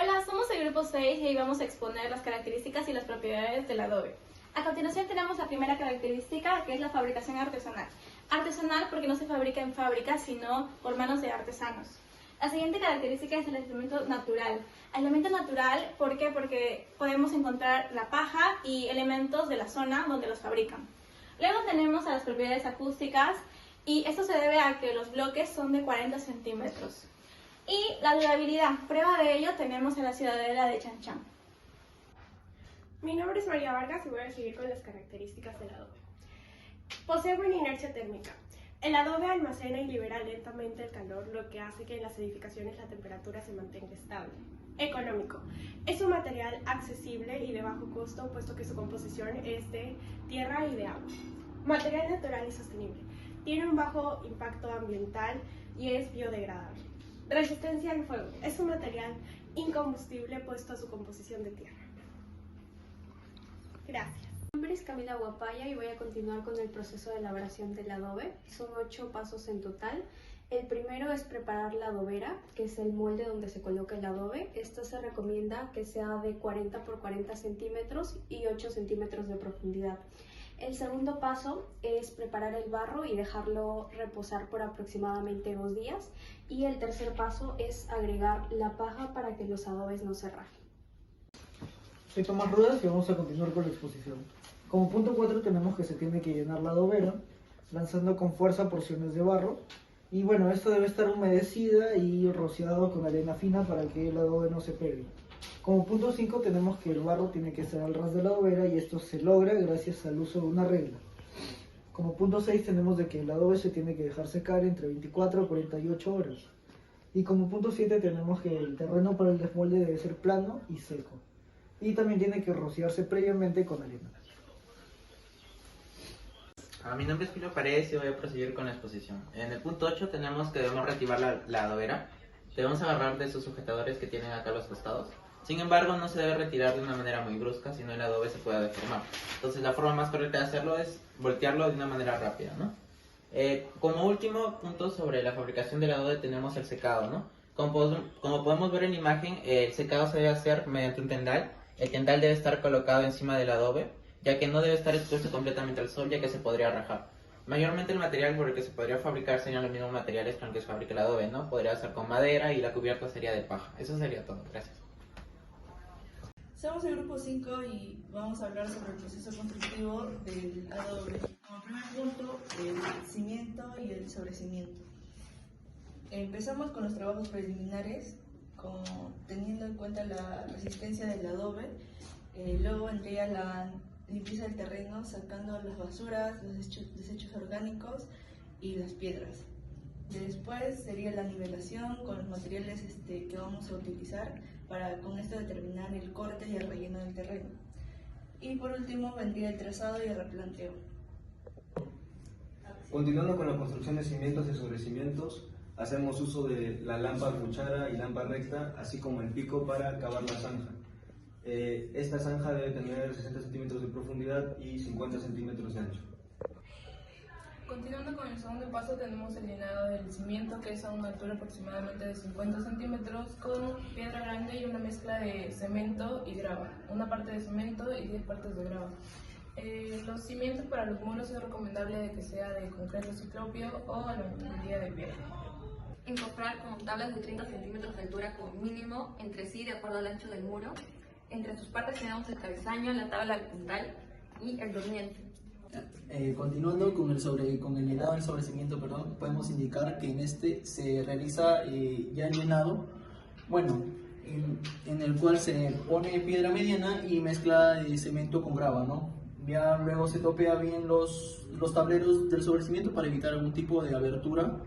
Hola, somos el grupo 6 y hoy vamos a exponer las características y las propiedades del adobe. A continuación tenemos la primera característica, que es la fabricación artesanal. Artesanal porque no se fabrica en fábrica, sino por manos de artesanos. La siguiente característica es el elemento natural. Elemento natural, ¿por qué? Porque podemos encontrar la paja y elementos de la zona donde los fabrican. Luego tenemos a las propiedades acústicas y esto se debe a que los bloques son de 40 centímetros. Y la durabilidad, prueba de ello tenemos en la ciudadela de Chan Chan. Mi nombre es María Vargas y voy a seguir con las características del adobe. Posee buena inercia térmica. El adobe almacena y libera lentamente el calor, lo que hace que en las edificaciones la temperatura se mantenga estable. Económico. Es un material accesible y de bajo costo, puesto que su composición es de tierra y de agua. Material natural y sostenible. Tiene un bajo impacto ambiental y es biodegradable. Resistencia al fuego. Es un material incombustible puesto a su composición de tierra. Gracias. Mi nombre es Camila Guapaya y voy a continuar con el proceso de elaboración del adobe. Son 8 pasos en total. El primero es preparar la adobera, que es el molde donde se coloca el adobe. Esto se recomienda que sea de 40 por 40 centímetros y 8 centímetros de profundidad. El segundo paso es preparar el barro y dejarlo reposar por aproximadamente 2 días. Y el tercer paso es agregar la paja para que los adobes no se rajen. Soy Tomás Rudas y vamos a continuar con la exposición. Como punto 4 tenemos que se tiene que llenar la adobera, lanzando con fuerza porciones de barro. Y bueno, esto debe estar humedecida y rociado con arena fina para que el adobe no se pegue. Como punto 5 tenemos que el barro tiene que estar al ras de la adobera y esto se logra gracias al uso de una regla. Como punto 6 tenemos de que el adobe se tiene que dejar secar entre 24 a 48 horas. Y como punto 7 tenemos que el terreno para el desmolde debe ser plano y seco. Y también tiene que rociarse previamente con arena. Mi nombre es Julio Paredes y voy a proseguir con la exposición. En el punto 8 tenemos que debemos reactivar la adobera. Debemos agarrar de sus sujetadores que tienen acá a los costados. Sin embargo, no se debe retirar de una manera muy brusca, si no el adobe se puede deformar. Entonces la forma más correcta de hacerlo es voltearlo de una manera rápida, ¿no? Como último punto sobre la fabricación del adobe tenemos el secado, ¿no? Como podemos ver en la imagen, el secado se debe hacer mediante un tendal. El tendal debe estar colocado encima del adobe, ya que no debe estar expuesto completamente al sol, ya que se podría rajar. Mayormente el material por el que se podría fabricar serían los mismos materiales con los que se fabrica el adobe, ¿no? Podría ser con madera y la cubierta sería de paja. Eso sería todo. Gracias. Somos el grupo 5 y vamos a hablar sobre el proceso constructivo del adobe. Como primer punto, el cimiento y el sobrecimiento. Empezamos con los trabajos preliminares, teniendo en cuenta la resistencia del adobe. Luego vendría la limpieza del terreno, sacando las basuras, los desechos orgánicos y las piedras. Después sería la nivelación con los materiales que vamos a utilizar para con esto determinar el corte y el relleno del terreno. Y por último vendría el trazado y el replanteo. Continuando con la construcción de cimientos y sobrecimientos, hacemos uso de la lámpara cuchara y lámpara recta, así como el pico para cavar la zanja. Esta zanja debe tener 60 centímetros de profundidad y 50 centímetros de ancho. Continuando con el segundo paso tenemos el llenado del cimiento, que es a una altura aproximadamente de 50 centímetros con piedra grande y una mezcla de cemento y grava, una parte de cemento y 10 partes de grava. Los cimientos para los muros es recomendable de que sea de concreto ciclopio o albañilería de piedra. Encofrar con tablas de 30 centímetros de altura como mínimo entre sí de acuerdo al ancho del muro. Entre sus partes tenemos el cabezaño, la tabla horizontal y el durmiente. Continuando con el llenado del sobrecimiento, podemos indicar que en este se realiza ya el llenado, en el cual se pone piedra mediana y mezcla de cemento con grava, ¿no? Ya luego se topea bien los tableros del sobrecimiento para evitar algún tipo de abertura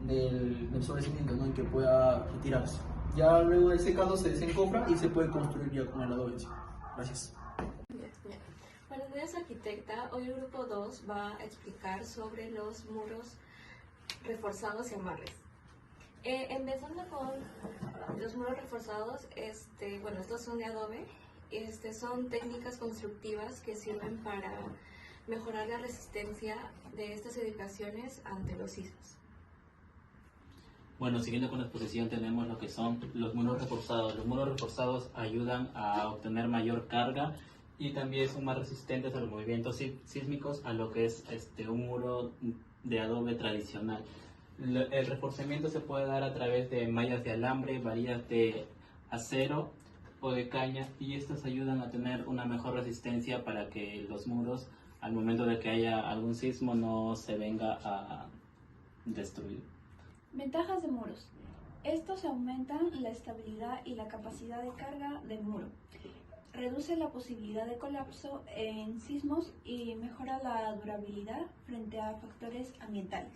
del sobrecimiento, ¿no? Y que pueda retirarse. Ya luego del secado se desencofra y se puede construir ya con el adobe. Gracias. Buenos días, arquitecta. Hoy el grupo 2 va a explicar sobre los muros reforzados y amarres. Empezando con los muros reforzados, estos son de adobe. Son técnicas constructivas que sirven para mejorar la resistencia de estas edificaciones ante los sismos. Bueno, siguiendo con la exposición tenemos lo que son los muros reforzados. Los muros reforzados ayudan a obtener mayor carga y también son más resistentes a los movimientos sísmicos a lo que es un muro de adobe tradicional. El reforzamiento se puede dar a través de mallas de alambre, varillas de acero o de caña, y estas ayudan a tener una mejor resistencia para que los muros, al momento de que haya algún sismo, no se venga a destruir. Ventajas de muros. Estos aumentan la estabilidad y la capacidad de carga del muro. Reduce la posibilidad de colapso en sismos y mejora la durabilidad frente a factores ambientales.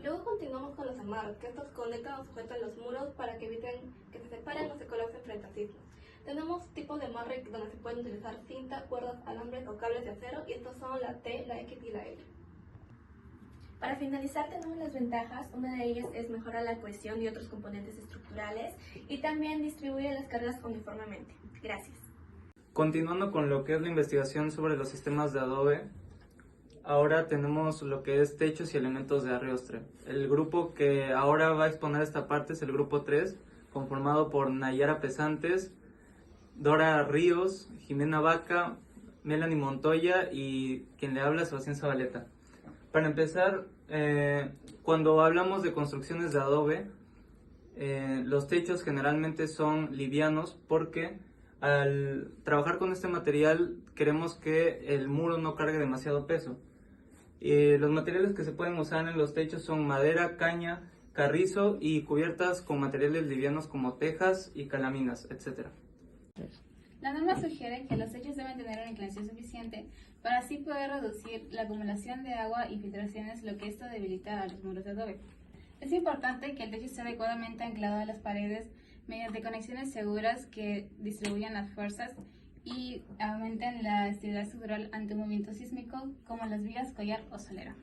Luego continuamos con los amarres, que estos conectan o sujetan los muros para que eviten que se separen o se colapsen frente a sismos. Tenemos tipos de amarre donde se pueden utilizar cinta, cuerdas, alambres o cables de acero, y estos son la T, la X y la L. Para finalizar tenemos las ventajas. Una de ellas es mejorar la cohesión y otros componentes estructurales y también distribuye las cargas uniformemente. Gracias. Continuando con lo que es la investigación sobre los sistemas de adobe, ahora tenemos lo que es techos y elementos de arrastre. El grupo que ahora va a exponer esta parte es el grupo 3, conformado por Nayara Pesantes, Dora Ríos, Jimena Vaca, Melanie Montoya y quien le habla, Sebastián Zabaleta. Para empezar, cuando hablamos de construcciones de adobe, los techos generalmente son livianos porque al trabajar con este material queremos que el muro no cargue demasiado peso. Los materiales que se pueden usar en los techos son madera, caña, carrizo y cubiertas con materiales livianos como tejas y calaminas, etc. La norma sugiere que los techos deben tener una inclinación suficiente para así poder reducir la acumulación de agua y filtraciones, lo que esto debilita a los muros de adobe. Es importante que el techo esté adecuadamente anclado a las paredes mediante conexiones seguras que distribuyan las fuerzas y aumenten la estabilidad estructural ante un movimiento sísmico, como las vigas, collar o solera.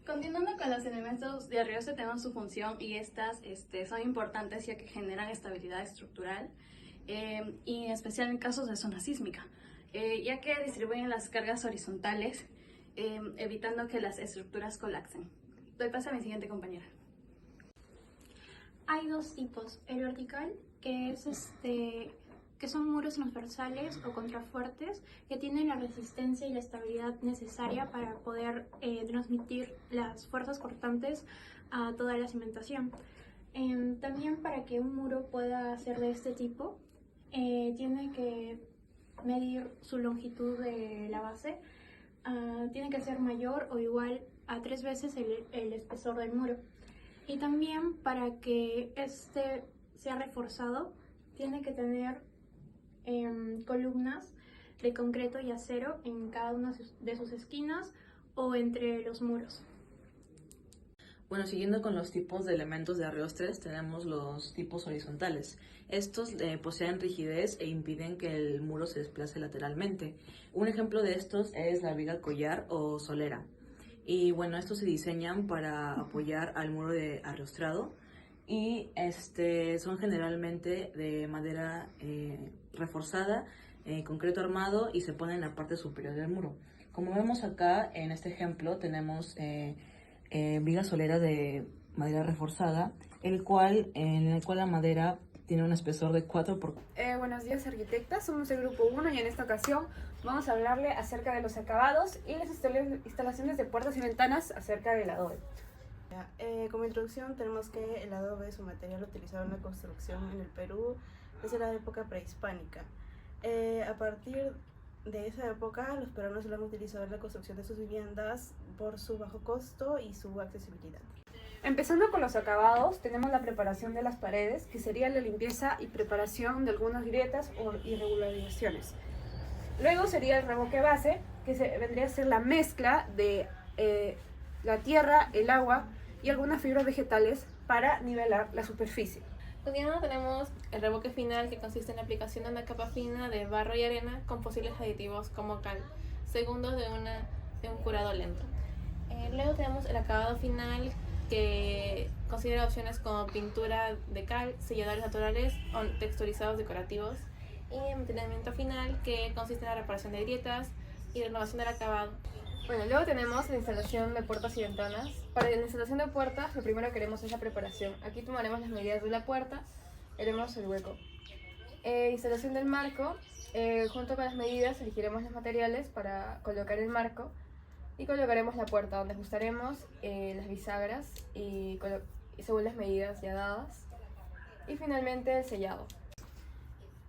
Continuando con los elementos de arrastre, tenemos su función y estas son importantes ya que generan estabilidad estructural y en especial en casos de zona sísmica, ya que distribuyen las cargas horizontales, evitando que las estructuras colapsen. Doy paso a mi siguiente compañera. Hay dos tipos, el vertical, que son muros transversales o contrafuertes que tienen la resistencia y la estabilidad necesaria para poder transmitir las fuerzas cortantes a toda la cimentación. También para que un muro pueda ser de este tipo, tiene que medir su longitud de la base, tiene que ser mayor o igual a 3 veces el espesor del muro. Y también para que este sea reforzado, tiene que tener columnas de concreto y acero en cada una de sus esquinas o entre los muros. Bueno, siguiendo con los tipos de elementos de arrastres, tenemos los tipos horizontales. Estos poseen rigidez e impiden que el muro se desplace lateralmente. Un ejemplo de estos es la viga collar o solera. Y bueno, estos se diseñan para apoyar al muro de arrastrado y son generalmente de madera reforzada, concreto armado, y se pone en la parte superior del muro. Como vemos acá en este ejemplo tenemos viga solera de madera reforzada, en el cual la madera tiene un espesor de 4 por... Buenos días, arquitectas, somos el grupo 1 y en esta ocasión vamos a hablarle acerca de los acabados y las instalaciones de puertas y ventanas acerca del adobe. Como introducción tenemos que el adobe es un material utilizado en la construcción en el Perú desde la época prehispánica. A partir de esa época los peruanos lo han utilizado en la construcción de sus viviendas por su bajo costo y su accesibilidad. Empezando con los acabados, tenemos la preparación de las paredes, que sería la limpieza y preparación de algunas grietas o irregularizaciones. Luego sería el revoque base, que vendría a ser la mezcla de la tierra, el agua y algunas fibras vegetales para nivelar la superficie. Continuando tenemos el revoque final, que consiste en la aplicación de una capa fina de barro y arena con posibles aditivos como cal, segundos de un curado lento. Luego tenemos el acabado final, que considera opciones como pintura de cal, selladores naturales o texturizados decorativos, y el mantenimiento final, que consiste en la reparación de grietas y renovación del acabado. Bueno, luego tenemos la instalación de puertas y ventanas. Para la instalación de puertas, lo primero que haremos es la preparación. Aquí tomaremos las medidas de la puerta, haremos el hueco. Instalación del marco, junto con las medidas elegiremos los materiales para colocar el marco y colocaremos la puerta, donde ajustaremos las bisagras y según las medidas ya dadas. Y finalmente el sellado.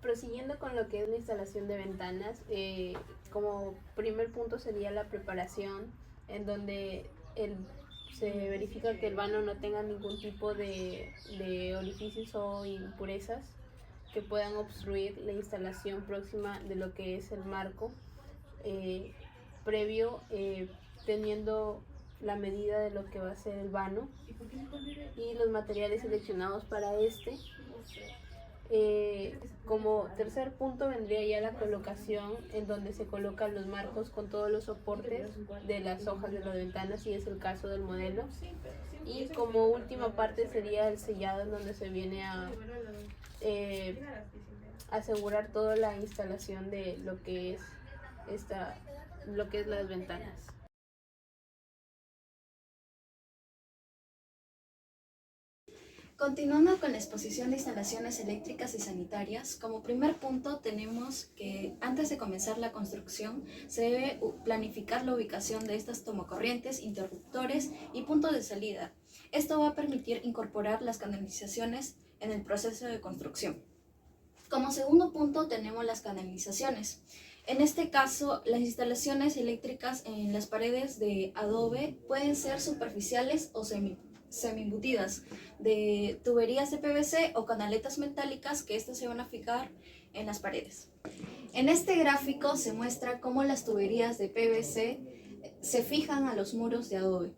Prosiguiendo con lo que es la instalación de ventanas, como primer punto sería la preparación, en donde se verifica que el vano no tenga ningún tipo de orificios o impurezas que puedan obstruir la instalación próxima de lo que es el marco, previo teniendo la medida de lo que va a ser el vano y los materiales seleccionados para este. Como tercer punto vendría ya la colocación, en donde se colocan los marcos con todos los soportes de las hojas de las ventanas, si es el caso del modelo. Y como última parte sería el sellado, en donde se viene a asegurar toda la instalación de lo que es las ventanas. Continuando con la exposición de instalaciones eléctricas y sanitarias, como primer punto tenemos que antes de comenzar la construcción se debe planificar la ubicación de estas tomacorrientes, interruptores y puntos de salida. Esto va a permitir incorporar las canalizaciones en el proceso de construcción. Como segundo punto tenemos las canalizaciones. En este caso, las instalaciones eléctricas en las paredes de adobe pueden ser superficiales o semi-embutidas, de tuberías de PVC o canaletas metálicas que estas se van a fijar en las paredes. En este gráfico se muestra cómo las tuberías de PVC se fijan a los muros de adobe.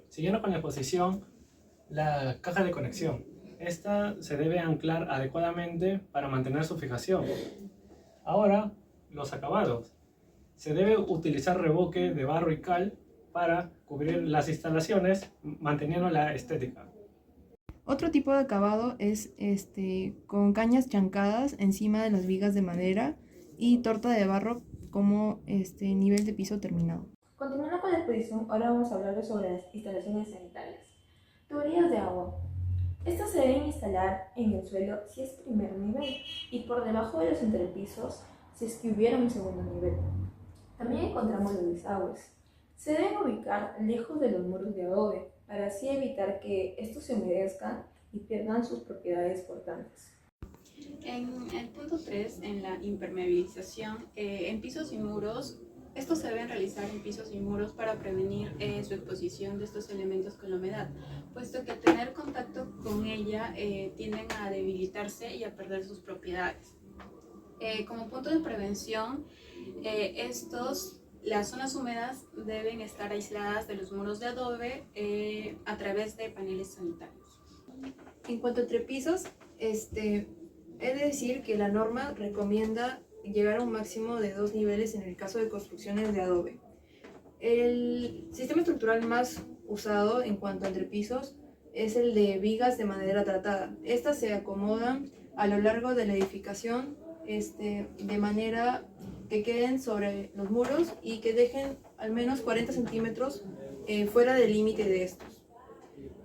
Siguiendo con la exposición, la caja de conexión. Esta se debe anclar adecuadamente para mantener su fijación. Ahora, los acabados. Se debe utilizar revoque de barro y cal para cubrir las instalaciones, manteniendo la estética. Otro tipo de acabado es con cañas chancadas encima de las vigas de madera y torta de barro como nivel de piso terminado. Continuando con la exposición, ahora vamos a hablar sobre las instalaciones sanitarias. Tuberías de agua. Estas se deben instalar en el suelo si es primer nivel y por debajo de los entrepisos si es que hubiera un segundo nivel. También encontramos los desagües. Se deben ubicar lejos de los muros de adobe para así evitar que estos se humedezcan y pierdan sus propiedades cortantes. En el punto 3, en la impermeabilización, en pisos y muros, estos se deben realizar en pisos y muros para prevenir su exposición de estos elementos con la humedad, puesto que al tener contacto con ella tienden a debilitarse y a perder sus propiedades. Como punto de prevención, las zonas húmedas deben estar aisladas de los muros de adobe a través de paneles sanitarios. En cuanto a entrepisos, es de decir que la norma recomienda llegar a un máximo de 2 niveles en el caso de construcciones de adobe. El sistema estructural más usado en cuanto a entrepisos es el de vigas de madera tratada. Estas se acomodan a lo largo de la edificación de manera que queden sobre los muros y que dejen al menos 40 centímetros fuera del límite de estos.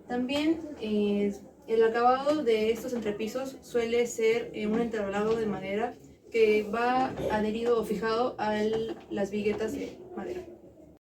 También el acabado de estos entrepisos suele ser un entablado de madera que va adherido o fijado a las viguetas de madera.